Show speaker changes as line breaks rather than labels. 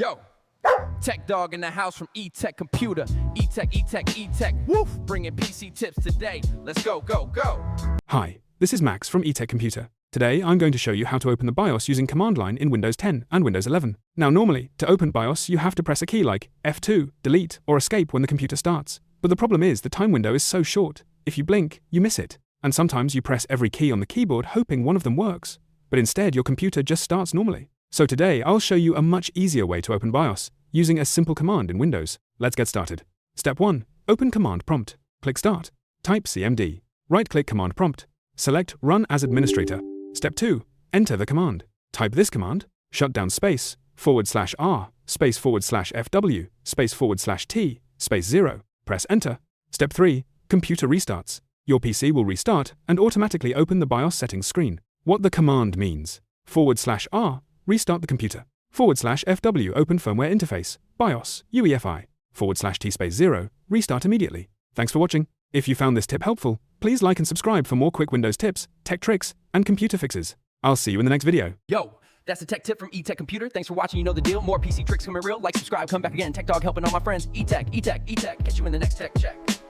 Yo, Tech Dog in the house from E-Tech Computer. E-Tech, E-Tech, E-Tech, woof, bringing PC tips today. Let's go, go, go.
Hi, this is Max from E-Tech Computer. Today, I'm going to show you how to open the BIOS using command line in Windows 10 and Windows 11. Now, normally, to open BIOS, you have to press a key like F2, delete, or escape when the computer starts. But the problem is the time window is so short. If you blink, you miss it. And sometimes you press every key on the keyboard hoping one of them works. But instead, your computer just starts normally. So today, I'll show you a much easier way to open BIOS, using a simple command in Windows. Let's get started. Step 1. Open Command Prompt. Click Start. Type CMD. Right-click Command Prompt. Select Run as Administrator. Step 2. Enter the command. Type this command, shutdown space, /R, space /FW, space /T, space 0. Press Enter. Step 3. Computer restarts. Your PC will restart and automatically open the BIOS settings screen. What the command means. /R, restart the computer. /FW, open firmware interface, BIOS, UEFI. /T space 0, restart immediately. Thanks for watching. If you found this tip helpful, please like and subscribe for more quick Windows tips, tech tricks, and computer fixes. I'll see you in the next video.
Yo, that's a tech tip from E-Tech Computer. Thanks for watching. You know the deal. More PC tricks coming real. Like, subscribe, come back again. Tech Dog helping all my friends. E-Tech, E-Tech, E-Tech. Catch you in the next tech check.